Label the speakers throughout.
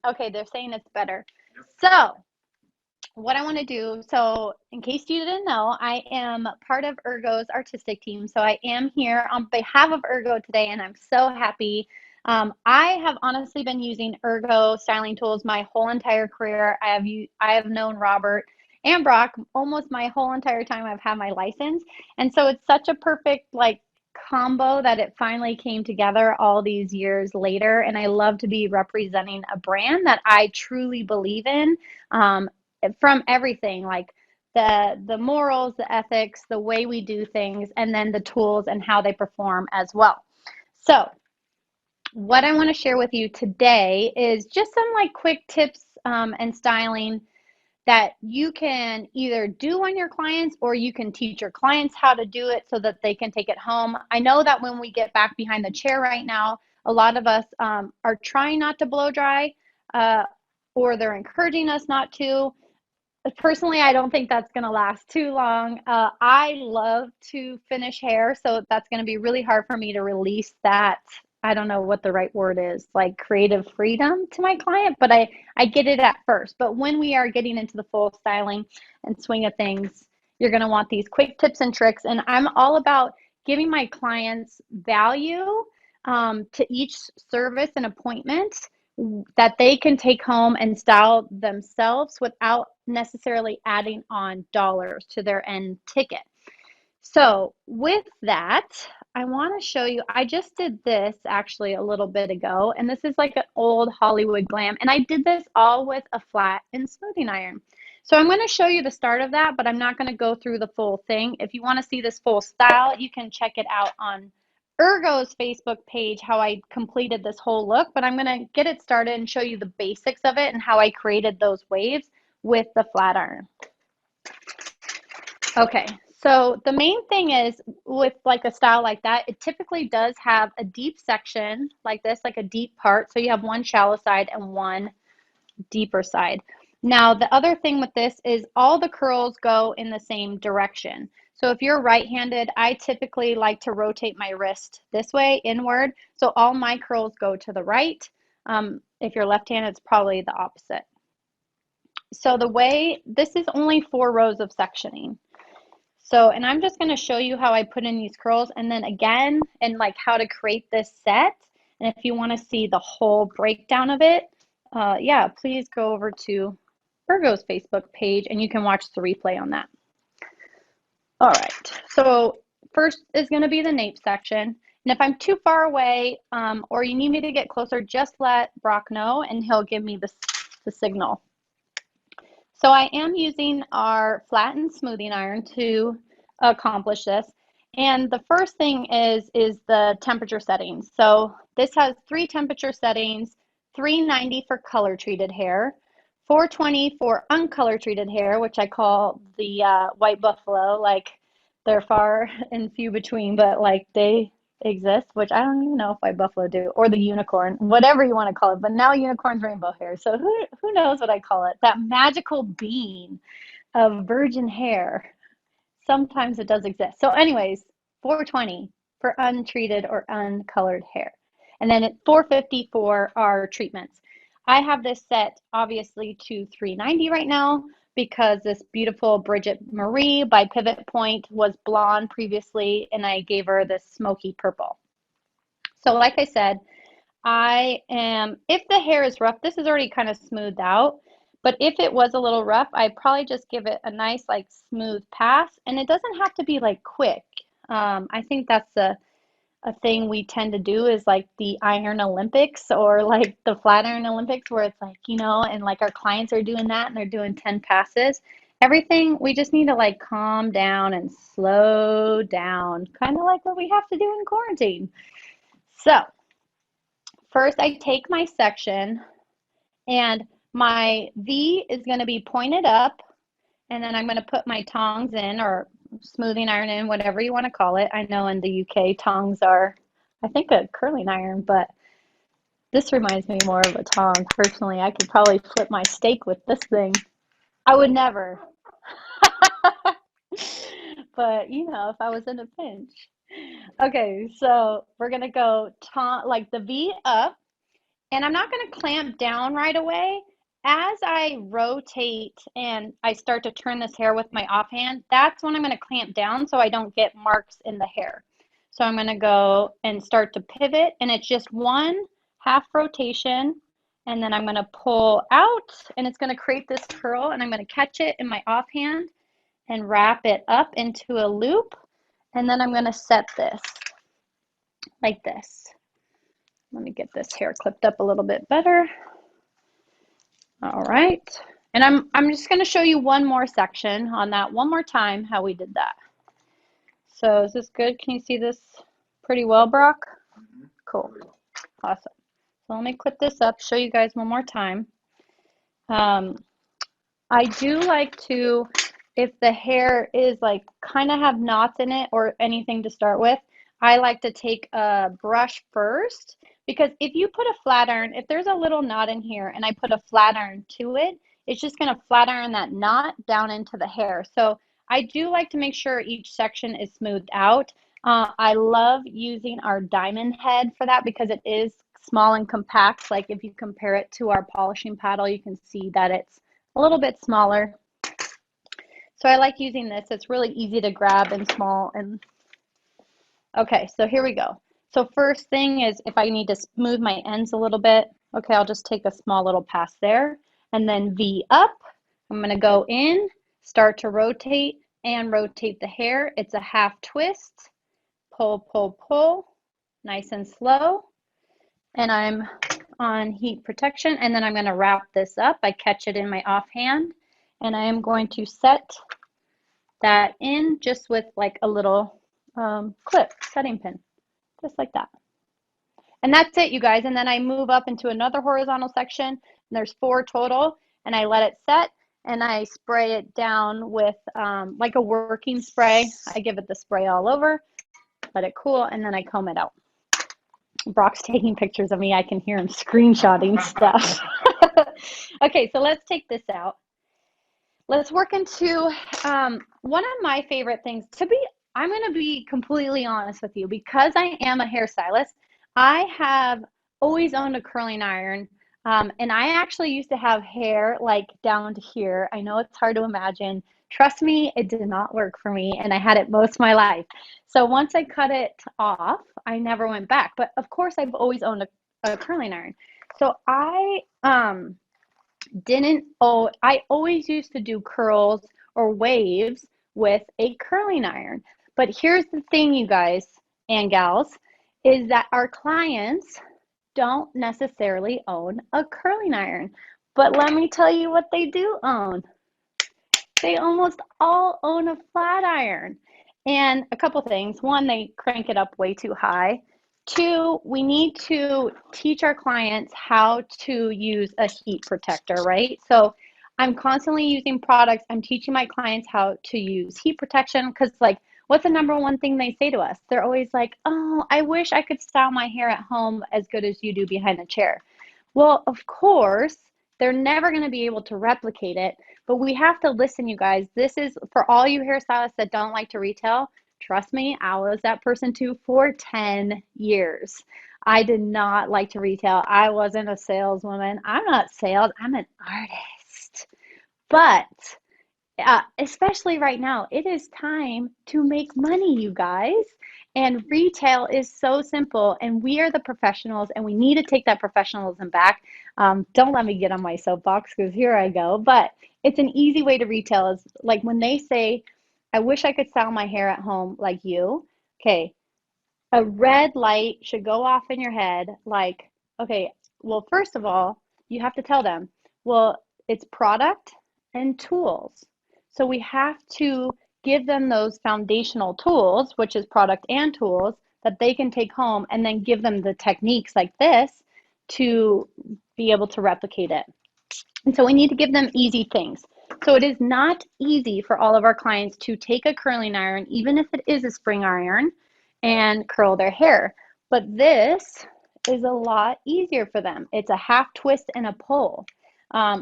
Speaker 1: Okay, they're saying it's better. So, what I want to do, so in case you didn't know, I am part of Ergo's artistic team. So I am here on behalf of Ergo today, and I'm so happy. I have honestly been using Ergo styling tools my whole entire career. I have known Robert and Brock almost my whole entire time I've had my license. And so it's such a perfect like combo that it finally came together all these years later. And I love to be representing a brand that I truly believe in. From everything like the morals, the ethics, the way we do things, and then the tools and how they perform as well. So what I want to share with you today is just some like quick tips and styling that you can either do on your clients or you can teach your clients how to do it so that they can take it home. I know that when we get back behind the chair right now, a lot of us are trying not to blow dry uh, or they're encouraging us not to. Personally, I don't think that's going to last too long. I love to finish hair, so that's going to be really hard for me to release that. I don't know what the right word is, like creative freedom to my client, but I get it at first. But when we are getting into the full styling and swing of things, you're going to want these quick tips and tricks. And I'm all about giving my clients value to each service and appointment that they can take home and style themselves without necessarily adding on dollars to their end ticket. So with that, I want to show you, I just did this actually a little bit ago, and this is like an old Hollywood glam, and I did this all with a flat and smoothing iron. So I'm going to show you the start of that, but I'm not going to go through the full thing. If you want to see this full style, you can check it out on Ergo's Facebook page, how I completed this whole look, but I'm going to get it started and show you the basics of it and how I created those waves with the flat iron. Okay, so the main thing is with like a style like that, it typically does have a deep section like this, like a deep part. So you have one shallow side and one deeper side. Now, the other thing with this is all the curls go in the same direction. So if you're right-handed, I typically like to rotate my wrist this way, inward. So all my curls go to the right. If you're left-handed, it's probably the opposite. So the way, this is only 4 rows of sectioning. So, and I'm just going to show you how I put in these curls and then again, and like how to create this set. And if you want to see the whole breakdown of it, yeah, please go over to Ergo's Facebook page and you can watch the replay on that. All right, so first is going to be the nape section. And if I'm too far away or you need me to get closer, just let Brock know and he'll give me the signal. So I am using our flattened smoothing iron to accomplish this. And the first thing is the temperature settings. So this has 3 temperature settings, 390 for color treated hair, 420 for uncolor treated hair, which I call the white buffalo, like they're far and few between, but like they exist, which I don't even know if white buffalo do, or the unicorn, whatever you want to call it. But now unicorn's rainbow hair, so who knows what I call it? That magical bean of virgin hair. Sometimes it does exist. So anyways, 420 for untreated or uncolored hair. And then at 450 for our treatments. I have this set obviously to 390 right now because this beautiful Bridget Marie by Pivot Point was blonde previously and I gave her this smoky purple. So like I said, if the hair is rough, this is already kind of smoothed out. But if it was a little rough, I'd probably just give it a nice like smooth pass. And it doesn't have to be like quick. I think that's a thing we tend to do is like the Iron Olympics or like the Flat Iron Olympics where it's like, you know, and like our clients are doing that and they're doing 10 passes. Everything, we just need to like calm down and slow down, kind of like what we have to do in quarantine. So first I take my section and my V is going to be pointed up, and then I'm going to put my tongs in, or smoothing iron in, whatever you want to call it. I know in the UK, tongs are, I think, a curling iron, but this reminds me more of a tong. Personally, I could probably flip my steak with this thing. I would never. But, you know, if I was in a pinch. Okay, so we're going to go like the V up, And I'm not going to clamp down right away. As I rotate and I start to turn this hair with my offhand, that's when I'm going to clamp down so I don't get marks in the hair. So I'm going to go and start to pivot, and it's just one half rotation, and then I'm going to pull out, and it's going to create this curl, and I'm going to catch it in my offhand and wrap it up into a loop, and then I'm going to set this like this. Let me get this hair clipped up a little bit better. All right. And I'm just going to show you one more section on that one more time, how we did that. So is this good? Can you see this pretty well, Brock? Cool. Awesome. So let me clip this up, show you guys one more time. I do like to, if the hair is like kind of have knots in it or anything to start with, I like to take a brush first, because if you put a flat iron, if there's a little knot in here and I put a flat iron to it, it's just going to flat iron that knot down into the hair. So I do like to make sure each section is smoothed out. I love using our diamond head for that because it is small and compact. Like if you compare it to our polishing paddle, you can see that it's a little bit smaller. So I like using this. It's really easy to grab and small. And okay, so here we go. So first thing is, if I need to smooth my ends a little bit, okay, I'll just take a small little pass there and then V up. I'm going to go in, start to rotate and rotate the hair. It's a half twist, pull, pull, pull, nice and slow. And I'm on heat protection, and then I'm going to wrap this up. I catch it in my offhand, and I am going to set that in just with like a little clip, setting pin, just like that. And that's it, you guys. And then I move up into another horizontal section, and there's 4 total, and I let it set, and I spray it down with like a working spray. I give it the spray all over, let it cool, and then I comb it out. Brock's taking pictures of me. I can hear him screenshotting stuff. Okay, so let's take this out. Let's work into one of my favorite things. I'm going to be completely honest with you. Because I am a hairstylist, I have always owned a curling iron. And I actually used to have hair like down to here. I know it's hard to imagine. Trust me, it did not work for me, and I had it most of my life. So once I cut it off, I never went back. But of course, I've always owned a curling iron. So I always used to do curls or waves with a curling iron. But here's the thing, you guys and gals, is that our clients don't necessarily own a curling iron. But let me tell you what they do own. They almost all own a flat iron. And a couple things. One, they crank it up way too high. 2, we need to teach our clients how to use a heat protector, right? So I'm constantly using products. I'm teaching my clients how to use heat protection, because like, what's the number one thing they say to us? They're always like, oh, I wish I could style my hair at home as good as you do behind the chair. Well, of course, they're never going to be able to replicate it, but we have to listen, you guys. This is for all you hairstylists that don't like to retail. Trust me, I was that person too for 10 years. I did not like to retail. I wasn't a saleswoman. I'm not sales, I'm an artist. But especially right now, it is time to make money, you guys. And retail is so simple, and we are the professionals, and we need to take that professionalism back. Don't let me get on my soapbox, because here I go. But it's an easy way to retail. Is like when they say, I wish I could style my hair at home like you. Okay, a red light should go off in your head like, okay, well, first of all, you have to tell them, well, it's product and tools. So we have to give them those foundational tools, which is product and tools, that they can take home, and then give them the techniques like this to be able to replicate it. And so we need to give them easy things. So it is not easy for all of our clients to take a curling iron, even if it is a spring iron, and curl their hair. But this is a lot easier for them. It's a half twist and a pull,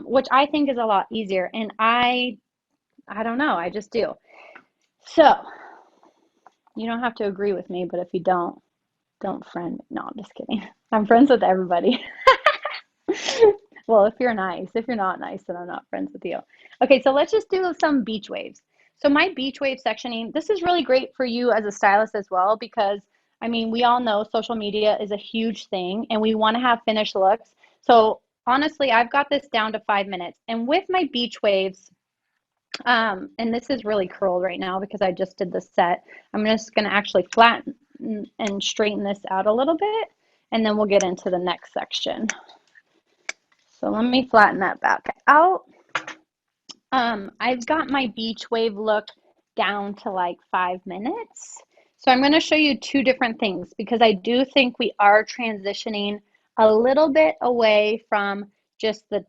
Speaker 1: which I think is a lot easier. And I don't know, I just do. So you don't have to agree with me, but if you don't friend me. No, I'm just kidding. I'm friends with everybody. Well, if you're nice. If you're not nice, then I'm not friends with you. Okay, so let's just do some beach waves. So my beach wave sectioning, this is really great for you as a stylist as well because, I mean, we all know social media is a huge thing and we want to have finished looks. So honestly, I've got this down to 5 minutes. And with my beach waves, and this is really curled right now because I just did the set. I'm just going to actually flatten and straighten this out a little bit, and then we'll get into the next section. So let me flatten that back out. I've got my beach wave look down to like 5 minutes. So I'm going to show you two different things because I do think we are transitioning a little bit away from just the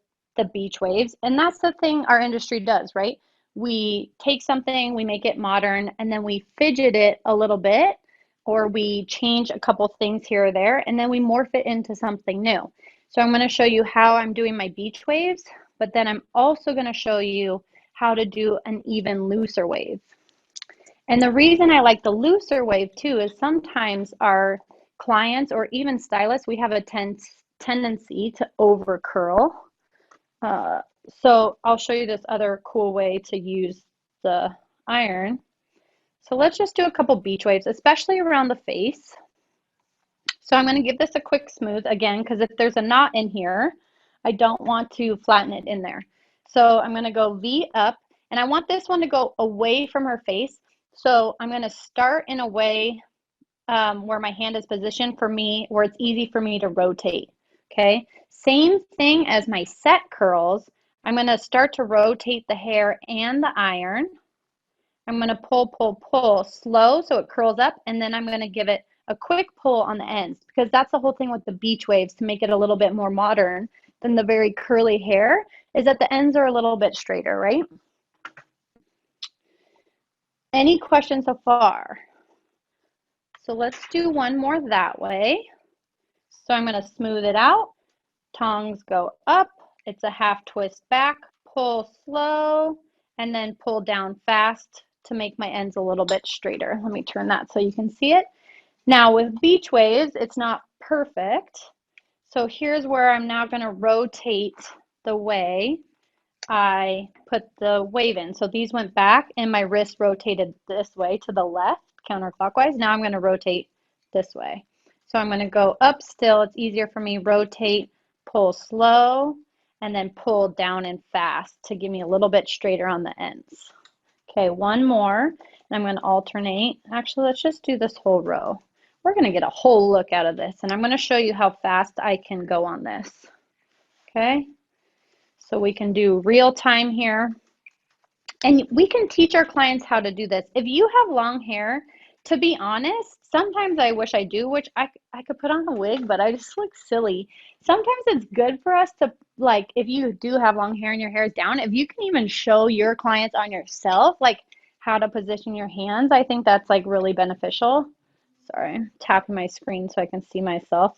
Speaker 1: beach waves. And that's the thing our industry does, right? We take something, we make it modern, and then we fidget it a little bit, or we change a couple things here or there, and then we morph it into something new. So I'm going to show you how I'm doing my beach waves, but then I'm also going to show you how to do an even looser wave. And the reason I like the looser wave too is sometimes our clients or even stylists, we have a tendency to over curl. So I'll show you this other cool way to use the iron. So let's just do a couple beach waves, especially around the face. So I'm going to give this a quick smooth again, because if there's a knot in here, I don't want to flatten it in there. So I'm going to go V up, and I want this one to go away from her face. So I'm going to start in a way where my hand is positioned for me, where it's easy for me to rotate. Okay, same thing as my set curls. I'm going to start to rotate the hair and the iron. I'm going to pull, pull, pull slow so it curls up, and then I'm going to give it a quick pull on the ends because that's the whole thing with the beach waves to make it a little bit more modern than the very curly hair is that the ends are a little bit straighter, right? Any questions so far? So let's do one more that way. So I'm going to smooth it out. Tongs go up. It's a half twist back, pull slow, and then pull down fast to make my ends a little bit straighter. Let me turn that so you can see it. Now with beach waves, it's not perfect. So here's where I'm now going to rotate the way I put the wave in. So these went back and my wrist rotated this way to the left, counterclockwise. Now I'm going to rotate this way. So I'm going to go up still. It's easier for me. Rotate, pull slow, and then pull down and fast to give me a little bit straighter on the ends. Okay, one more. And I'm going to alternate. Actually, let's just do this whole row. We're going to get a whole look out of this, and I'm going to show you how fast I can go on this. Okay, so we can do real time here. And we can teach our clients how to do this. If you have long hair, to be honest, sometimes I wish I do, which I could put on a wig, but I just look silly. Sometimes it's good for us to, like, if you do have long hair and your hair is down, if you can even show your clients on yourself, like how to position your hands, I think that's like really beneficial. Sorry, I'm tapping my screen so I can see myself.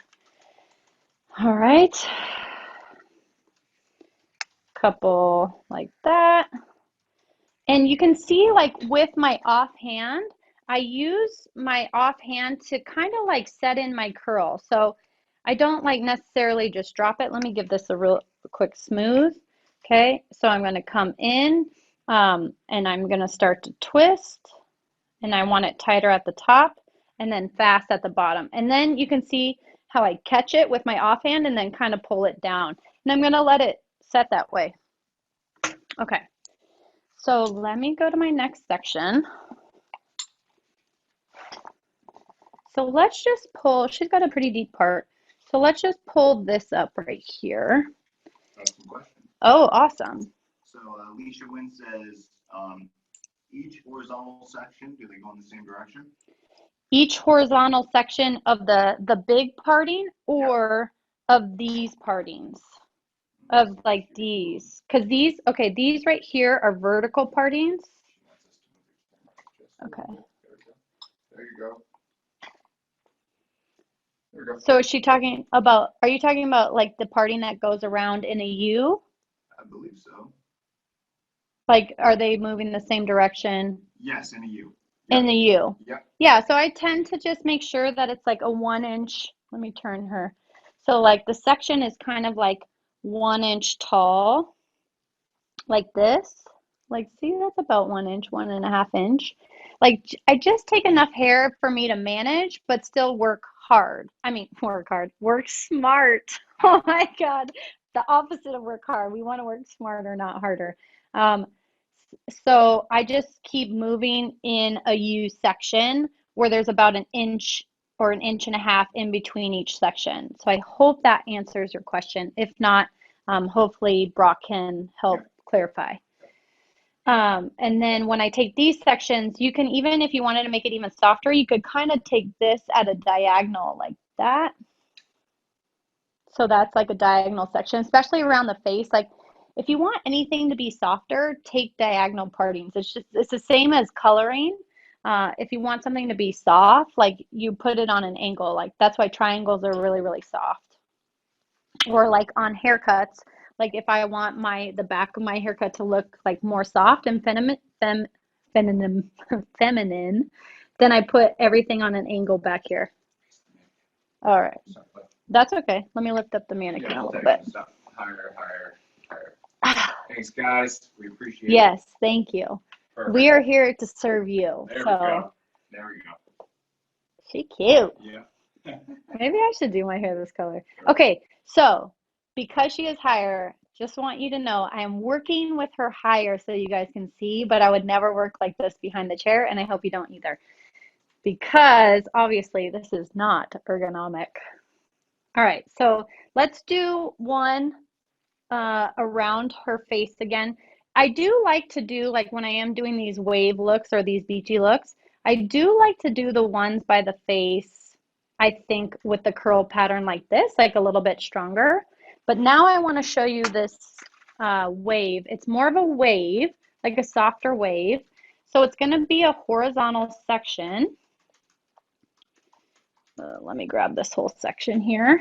Speaker 1: All right. Couple like that. And you can see like with my offhand, I use my offhand to kind of like set in my curl. So I don't like necessarily just drop it. Let me give this a real quick smooth. Okay, so I'm going to come in and I'm going to start to twist, and I want it tighter at the top and then fast at the bottom. And then you can see how I catch it with my offhand and then kind of pull it down. And I'm going to let it set that way. Okay. So let me go to my next section. So let's just pull, she's got a pretty deep part. So let's just pull this up right here.
Speaker 2: I have some questions.
Speaker 1: Oh, awesome.
Speaker 2: So Alicia Wynn says, each horizontal section, do they go in the same direction?
Speaker 1: Each horizontal section of the big parting or of these partings? Of like these, because these, okay, these right here are vertical partings. Okay.
Speaker 2: There you go. There you go.
Speaker 1: So is she talking about, are you talking about like the parting that goes around in a U?
Speaker 2: I believe so.
Speaker 1: Like, are they moving the same direction?
Speaker 2: Yes, in a U.
Speaker 1: In the U.
Speaker 2: Yeah.
Speaker 1: Yeah, so I tend to just make sure that it's like a 1 inch. Let me turn her. So like the section is kind of like 1 inch tall, like this. Like, see, that's about 1 inch, 1.5 inch. Like, I just take enough hair for me to manage, but still work hard. I mean, work hard, work smart. Oh my God, the opposite of work hard. We want to work smarter, not harder. Um, so I just keep moving in a U section where there's about an inch or an inch and a half in between each section. So I hope that answers your question. If not, hopefully Brock can help clarify. And then when I take these sections, you can even, if you wanted to make it even softer, you could kind of take this at a diagonal like that. So that's like a diagonal section, especially around the face. Like if you want anything to be softer, take diagonal partings. It's the same as coloring. If you want something to be soft, like you put it on an angle. Like that's why triangles are really, really soft. Or like on haircuts, like if I want the back of my haircut to look like more soft and feminine, then I put everything on an angle back here. All right. That's okay. Let me lift up the mannequin a little bit.
Speaker 2: Higher. Thanks, guys. We appreciate it.
Speaker 1: Yes, thank you. Perfect. We are here to serve you.
Speaker 2: There we go.
Speaker 1: She cute.
Speaker 2: Yeah.
Speaker 1: Maybe I should do my hair this color. Okay, so because she is higher, just want you to know I am working with her higher so you guys can see, but I would never work like this behind the chair, and I hope you don't either. Because obviously this is not ergonomic. All right, so let's do one around her face again. I do like to do, like when I am doing these wave looks or these beachy looks, I do like to do the ones by the face, I think with the curl pattern like this, like a little bit stronger. But now I want to show you this wave. It's more of a wave, like a softer wave. So it's going to be a horizontal section. Let me grab this whole section here.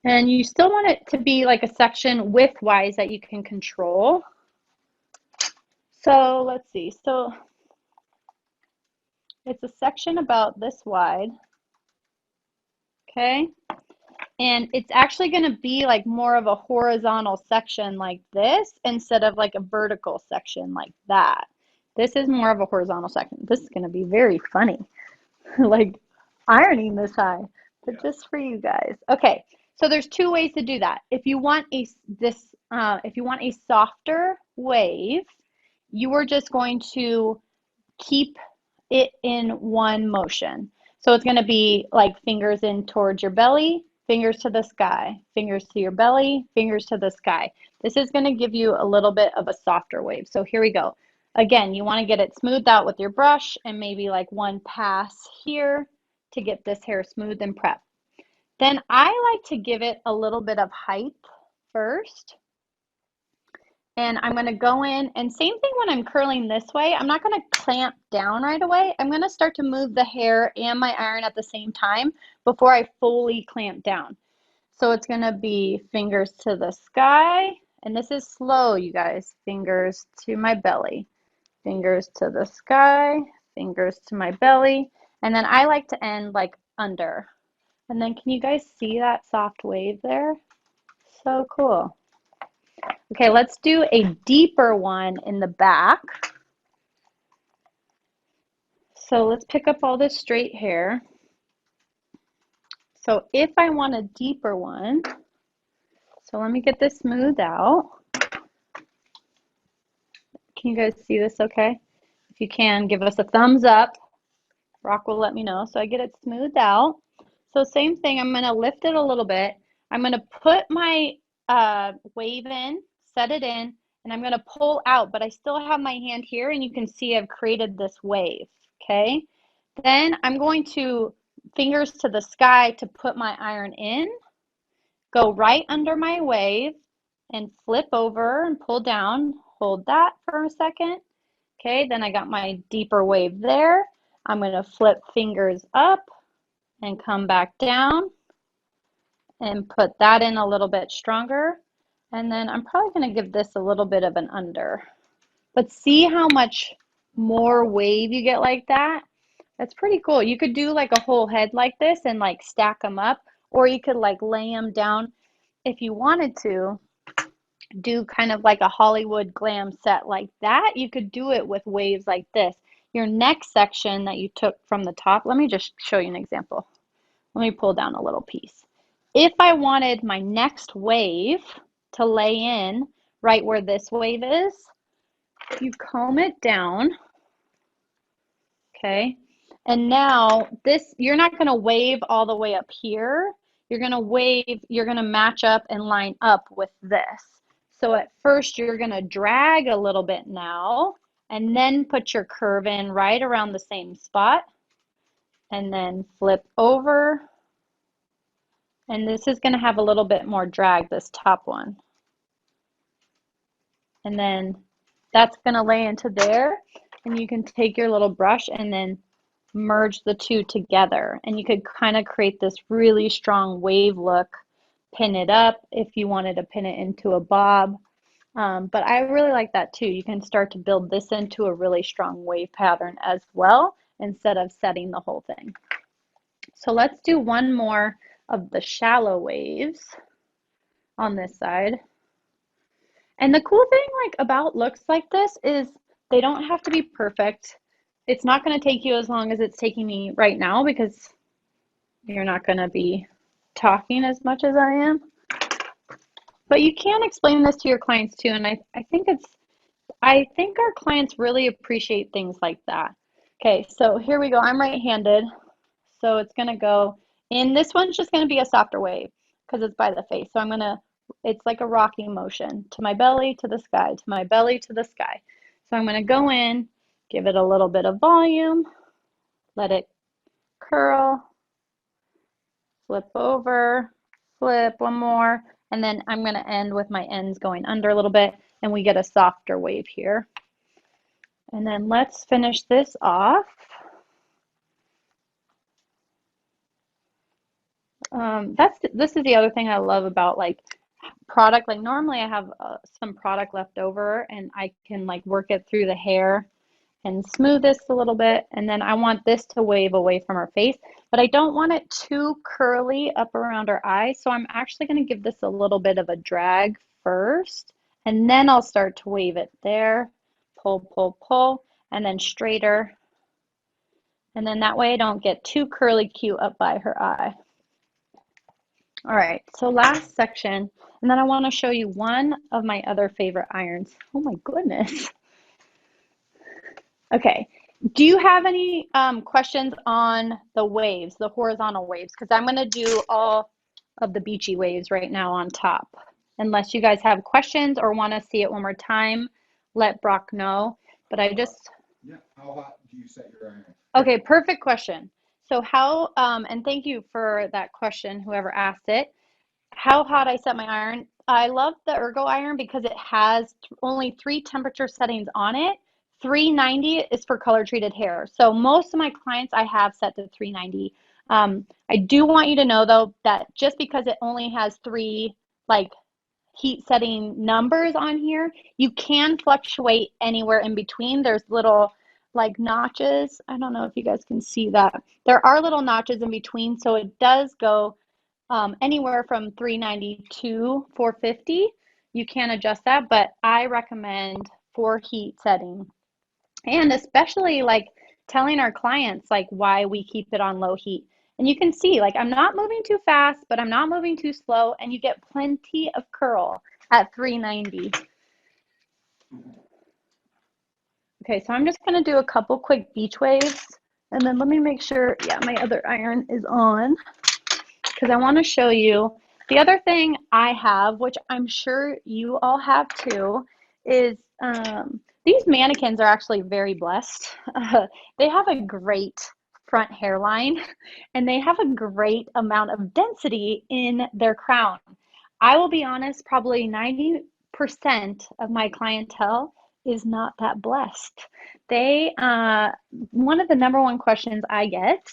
Speaker 1: And you still want it to be like a section width-wise that you can control. So let's see. So it's a section about this wide. Okay. And it's actually going to be like more of a horizontal section like this instead of like a vertical section like that. This is more of a horizontal section. This is going to be very funny. Like ironing this high, but just for you guys. Okay. So there's two ways to do that. If you want a softer wave, you are just going to keep it in one motion. So it's going to be like fingers in towards your belly, fingers to the sky, fingers to your belly, fingers to the sky. This is going to give you a little bit of a softer wave. So here we go. Again, you want to get it smoothed out with your brush and maybe like one pass here to get this hair smooth and prep. Then I like to give it a little bit of height first. And I'm going to go in, and same thing when I'm curling this way. I'm not going to clamp down right away. I'm going to start to move the hair and my iron at the same time before I fully clamp down. So it's going to be fingers to the sky, and this is slow, you guys. Fingers to my belly, fingers to the sky, fingers to my belly, and then I like to end like under. And then can you guys see that soft wave there? So cool. Okay, let's do a deeper one in the back. So let's pick up all this straight hair. So if I want a deeper one, so let me get this smoothed out. Can you guys see this okay? If you can, give us a thumbs up. Brock will let me know. So I get it smoothed out. So same thing, I'm going to lift it a little bit. I'm going to put my wave in, set it in, and I'm going to pull out, but I still have my hand here, and you can see I've created this wave, okay? Then I'm going to fingers to the sky to put my iron in, go right under my wave, and flip over and pull down. Hold that for a second. Okay, then I got my deeper wave there. I'm going to flip fingers up and come back down and put that in a little bit stronger. And then I'm probably going to give this a little bit of an under. But see how much more wave you get like that? That's pretty cool. You could do like a whole head like this and like stack them up, or you could like lay them down. if you wanted to do kind of like a Hollywood glam set like that, you could do it with waves like this. Your next section that you took from the top, let me just show you an example. Let me pull down a little piece. If I wanted my next wave to lay in right where this wave is, you comb it down, okay? And now this, you're not going to wave all the way up here. You're going to wave, you're going to match up and line up with this. So at first you're going to drag a little bit now, and then put your curve in right around the same spot, and then flip over. And this is going to have a little bit more drag, this top one. And then that's going to lay into there, and you can take your little brush and then merge the two together, and you could kind of create this really strong wave look. Pin it up if you wanted to pin it into a bob, but I really like that too. You can start to build this into a really strong wave pattern as well, instead of setting the whole thing. So let's do one more of the shallow waves on this side. And the cool thing like about looks like this is they don't have to be perfect. It's not going to take you as long as it's taking me right now, because you're not going to be talking as much as I am. But you can explain this to your clients too, and I think our clients really appreciate things like that. Okay, so here we go. I'm right-handed, so it's going to go in. This one's just going to be a softer wave because it's by the face. So it's like a rocking motion to my belly, to the sky, to my belly, to the sky. So I'm going to go in, give it a little bit of volume, let it curl, flip over, flip one more, and then I'm going to end with my ends going under a little bit, and we get a softer wave here. And then let's finish this off. This is the other thing I love about like product. Like normally I have some product left over, and I can like work it through the hair and smooth this a little bit, and then I want this to wave away from her face, but I don't want it too curly up around her eye, so I'm actually going to give this a little bit of a drag first, and then I'll start to wave it there, pull, pull, pull, and then straighter, and then that way I don't get too curly cute up by her eye. All right, so last section, and then I want to show you one of my other favorite irons. Oh my goodness. Okay, do you have any questions on the waves, the horizontal waves? Because I'm going to do all of the beachy waves right now on top. Unless you guys have questions or want to see it one more time, let Brock know. But I just...
Speaker 3: Yeah, how hot do you set your iron?
Speaker 1: Okay, perfect question. So how, and thank you for that question, whoever asked it. How hot I set my iron. I love the Ergo iron because it has only 3 temperature settings on it. 390 is for color treated hair. So most of my clients I have set to 390. I do want you to know though that just because it only has 3 like heat setting numbers on here, you can fluctuate anywhere in between. There's little like notches. I don't know if you guys can see that. There are little notches in between, so it does go anywhere from 390 to 450. You can adjust that, but I recommend for heat setting, and especially like telling our clients like why we keep it on low heat. And you can see like I'm not moving too fast, but I'm not moving too slow, and you get plenty of curl at 390. Okay, so I'm just going to do a couple quick beach waves, and then let me make sure, yeah, my other iron is on, because I want to show you the other thing I have, which I'm sure you all have too, is these mannequins are actually very blessed. They have a great front hairline, and they have a great amount of density in their crown. I will be honest, probably 90% of my clientele is not that blessed. They, one of the number one questions I get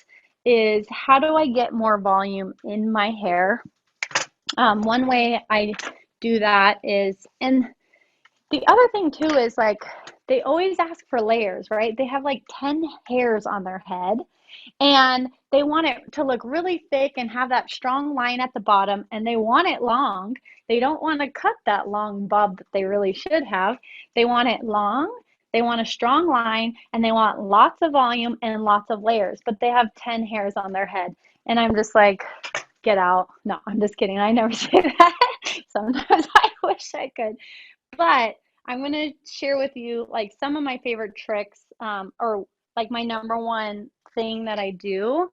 Speaker 1: is how do I get more volume in my hair? One way I do that is, and the other thing too is like they always ask for layers, right? They have like 10 hairs on their head, And they want it to look really thick and have that strong line at the bottom, and they want it long. They don't want to cut that long bob that they really should have. They want it long, they want a strong line, and they want lots of volume and lots of layers, but they have 10 hairs on their head. And I'm just like, get out. No, I'm just kidding. I never say that. Sometimes I wish I could. But I'm going to share with you like some of my favorite tricks, or like my number one thing that I do,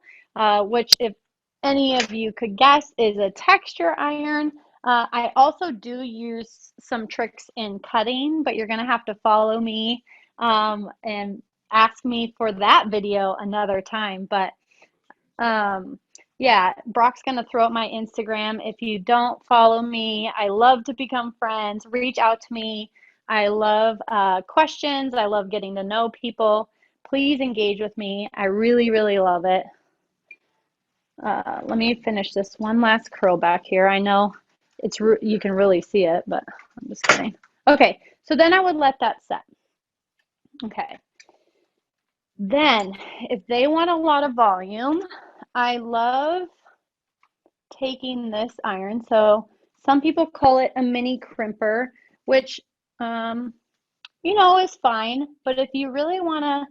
Speaker 1: which if any of you could guess is a texture iron. I also do use some tricks in cutting, but you're going to have to follow me and ask me for that video another time. But yeah, Brock's going to throw up my Instagram. If you don't follow me, I love to become friends. Reach out to me. I love questions. I love getting to know people. Please engage with me. I really, really love it. Let me finish this one last curl back here. I know you can really see it, but I'm just kidding. Okay, so then I would let that set. Okay. Then, if they want a lot of volume, I love taking this iron. So some people call it a mini crimper, which, you know, is fine. But if you really want to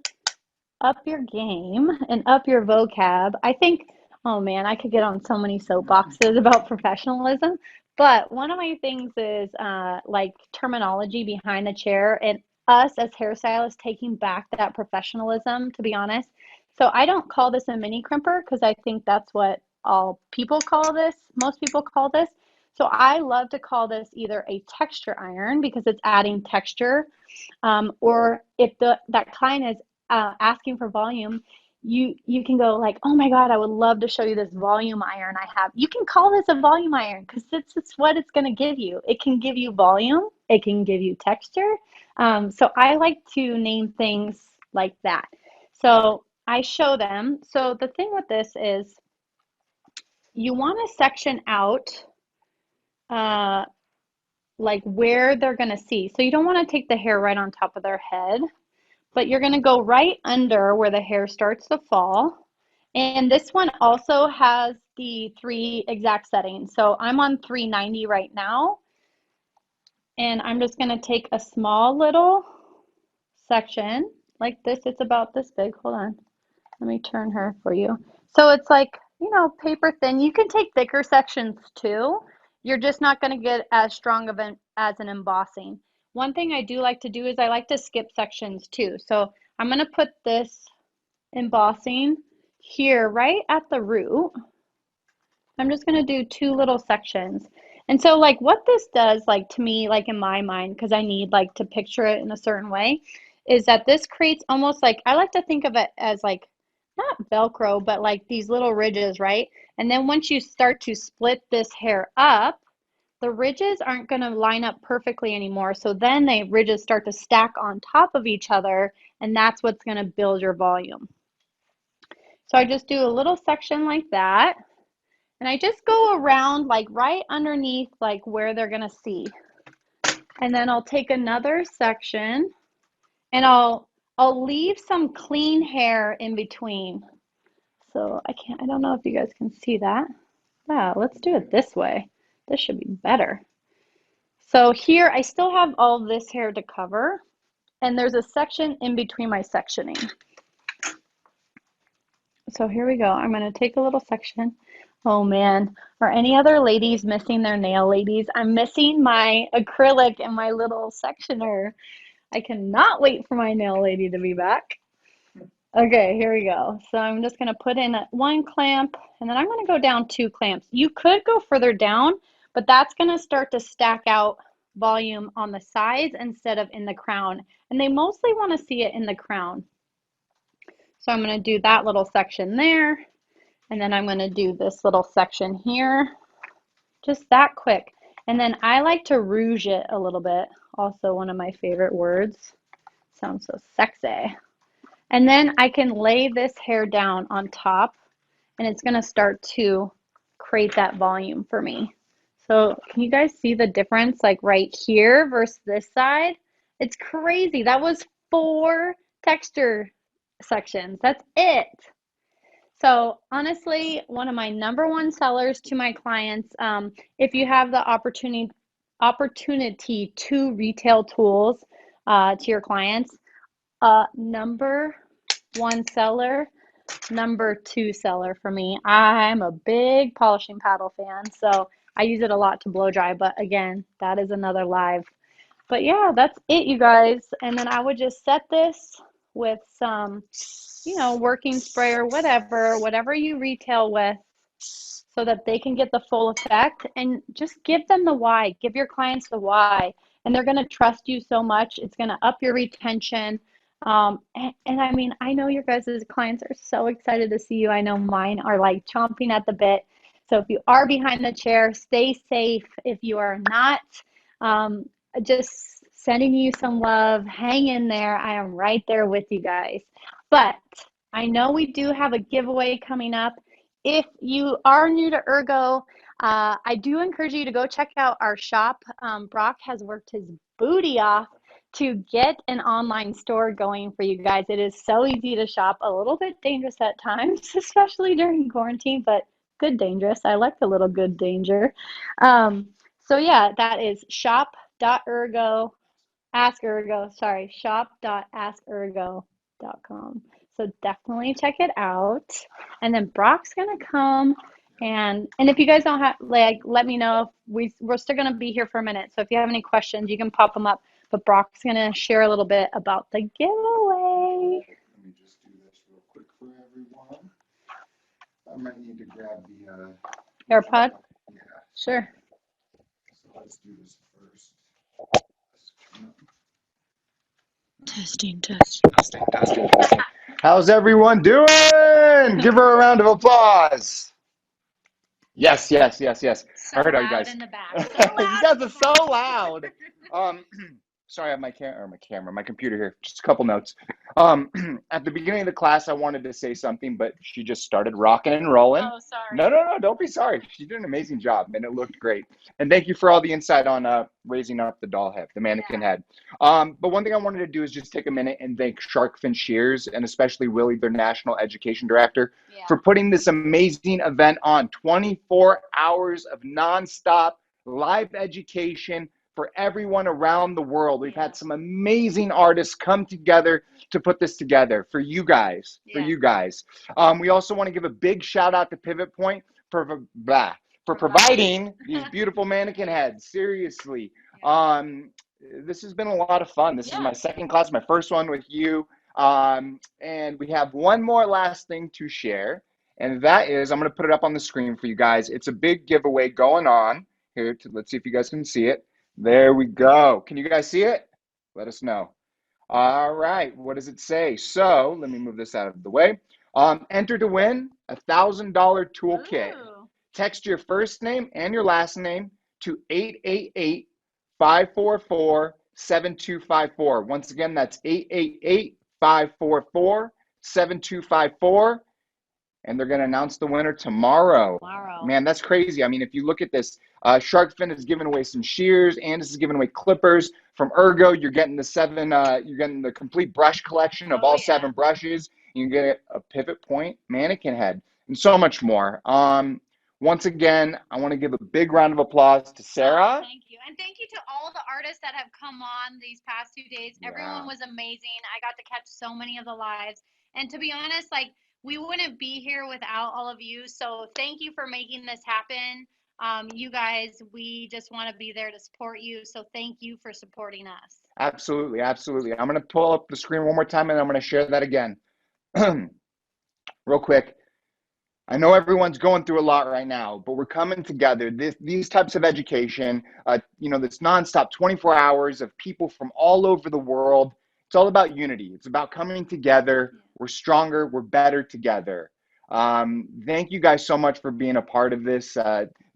Speaker 1: up your game and up your vocab, I think, oh man, I could get on so many soapboxes about professionalism. But one of my things is like terminology behind the chair, and us as hairstylists taking back that professionalism, to be honest. So I don't call this a mini crimper because I think that's what all people call this. Most people call this. So I love to call this either a texture iron because it's adding texture, or if that client is asking for volume, you can go like, oh my God, I would love to show you this volume iron I have. You can call this a volume iron because it's what it's going to give you. It can give you volume. It can give you texture. So I like to name things like that. So I show them. So the thing with this is you want to section out like where they're going to see. So you don't want to take the hair right on top of their head, but you're going to go right under where the hair starts to fall. And this one also has the 3 exact settings. So I'm on 390 right now. And I'm just going to take a small little section like this. It's about this big. Hold on. Let me turn her for you. So it's like, you know, paper thin. You can take thicker sections too. You're just not going to get as strong of as an embossing. One thing I do like to do is I like to skip sections too. So I'm going to put this embossing here right at the root. I'm just going to do 2 little sections. And so like what this does, like to me, like in my mind, because I need like to picture it in a certain way, is that this creates almost like, I like to think of it as like, not Velcro, but like these little ridges, right? And then once you start to split this hair up, the ridges aren't going to line up perfectly anymore. So then the ridges start to stack on top of each other, and that's what's going to build your volume. So I just do a little section like that, and I just go around like right underneath like where they're going to see. And then I'll take another section and I'll leave some clean hair in between. So I don't know if you guys can see that. Wow, let's do it this way. This should be better. So here I still have all this hair to cover, and there's a section in between my sectioning. So here we go. I'm going to take a little section. Oh man, are any other ladies missing their nail, ladies? I'm missing my acrylic and my little sectioner. I cannot wait for my nail lady to be back. Okay, here we go. So I'm just going to put in 1 clamp, and then I'm going to go down 2 clamps. You could go further down, but that's going to start to stack out volume on the sides instead of in the crown. And they mostly want to see it in the crown. So I'm going to do that little section there, and then I'm going to do this little section here, just that quick. And then I like to rouge it a little bit. Also one of my favorite words. Sounds so sexy. And then I can lay this hair down on top, and it's going to start to create that volume for me. So can you guys see the difference like right here versus this side? It's crazy. That was 4 texture sections. That's it. So honestly, one of my number one sellers to my clients, if you have the opportunity to retail tools to your clients, number one seller, number two seller for me. I'm a big polishing paddle fan, so I use it a lot to blow dry. But again, that is another live. But yeah, that's it, you guys. And then I would just set this with some, working spray or whatever you retail with, so that they can get the full effect, and just give them the why. Give your clients the why, and they're going to trust you so much. It's going to up your retention. And I mean, I know your guys' clients are so excited to see you. I know mine are like chomping at the bit. So if you are behind the chair, stay safe. If you are not, um, just sending you some love. Hang in there. I am right there with you guys. But I know we do have a giveaway coming up. If you are new to Ergo, I do encourage you to go check out our shop. Brock has worked his booty off to get an online store going for you guys. It is so easy to shop, a little bit dangerous at times, especially during quarantine, but good dangerous. I like a little good danger. So yeah, that is shop.ergo, shop.askergo.com. So definitely check it out. And then Brock's gonna come, and if you guys don't have, like, let me know. If we're still gonna be here for a minute. So if you have any questions, you can pop them up. But Brock's gonna share a little bit about the giveaway.
Speaker 3: Let me just do this real quick for everyone. I might need to grab the
Speaker 1: AirPod?
Speaker 3: yeah.
Speaker 1: Sure.
Speaker 3: So let's do this first.
Speaker 1: Testing.
Speaker 3: Testing. How's everyone doing? Give her a round of applause. Yes.
Speaker 1: So
Speaker 3: I heard all you
Speaker 1: loud
Speaker 3: guys.
Speaker 1: in the back.
Speaker 3: You guys are so loud. Sorry, I have my computer here. Just a couple notes. At the beginning of the class, I wanted to say something, but she just started rocking and rolling.
Speaker 1: Oh, sorry.
Speaker 3: No, don't be sorry. She did an amazing job, and it looked great. And thank you for all the insight on raising up the doll head, the mannequin head. But one thing I wanted to do is just take a minute and thank Sharkfin Shears, and especially Willie, their national education director, for putting this amazing event on. 24 hours of nonstop live education for everyone around the world. We've had some amazing artists come together to put this together for you guys. We also want to give a big shout out to Pivot Point for providing these beautiful mannequin heads. Seriously. This has been a lot of fun. This is my second class, my first one with you. And we have one more last thing to share, and that is, I'm going to put it up on the screen for you guys. It's a big giveaway going on here. Let's see if you guys can see it. There we go. Can you guys see it? Let us know. All right. What does it say? So let me move this out of the way. Enter to win a $1,000 toolkit.
Speaker 1: Ooh.
Speaker 3: Text your first name and your last name to 888-544-7254. Once again, that's 888-544-7254. And they're going to announce the winner tomorrow. Man, that's crazy. I mean, if you look at this, Sharkfin is giving away some shears, and this is giving away clippers from Ergo. You're getting you're getting the complete brush collection of all 7 brushes. You can get a pivot point mannequin head and so much more. Once again, I want to give a big round of applause to Sarah.
Speaker 1: Thank you. And thank you to all the artists that have come on these past 2 days. Everyone was amazing. I got to catch so many of the lives. And to be honest, like, we wouldn't be here without all of you. So thank you for making this happen. You guys, we just want to be there to support you. So thank you for supporting us.
Speaker 3: Absolutely. I'm going to pull up the screen one more time, and I'm going to share that again. Real quick. I know everyone's going through a lot right now, but we're coming together. These types of education, this nonstop 24 hours of people from all over the world. It's all about unity. It's about coming together. We're stronger. We're better together. Thank you guys so much for being a part of this.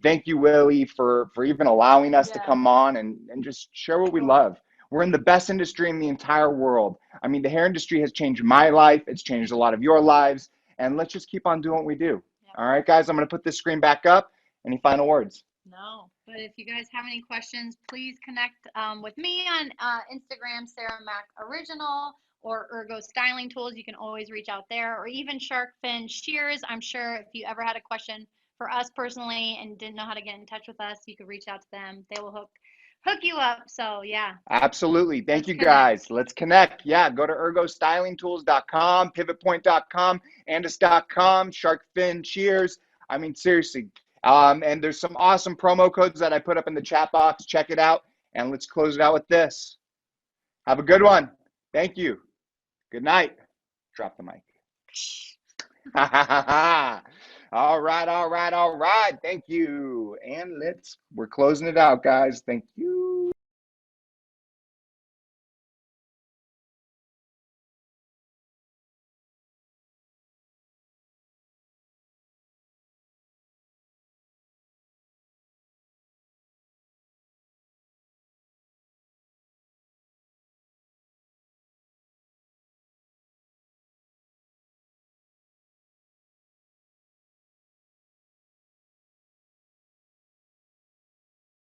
Speaker 3: Thank you, Willie, for even allowing us to come on and just share what we love. We're in the best industry in the entire world. I mean, the hair industry has changed my life. It's changed a lot of your lives. And let's just keep on doing what we do. All right, guys, I'm going to put this screen back up. Any final words?
Speaker 1: No, but if you guys have any questions, please connect with me on Instagram, Sarah Mac Original, or Ergo Styling Tools. You can always reach out there, or even Shark Fin Shears. I'm sure if you ever had a question for us personally and didn't know how to get in touch with us, you could reach out to them. They will hook you up. So yeah.
Speaker 3: Absolutely. Thank
Speaker 1: Let's
Speaker 3: you,
Speaker 1: connect.
Speaker 3: guys. Let's connect. Yeah, go to ergostylingtools.com, pivotpoint.com, andis.com, Shark Fin Shears. I mean, seriously. And there's some awesome promo codes that I put up in the chat box. Check it out. And let's close it out with this. Have a good one. Thank you. Good night. Drop the mic. All right, all right, all right. Thank you. And we're closing it out, guys. Thank you.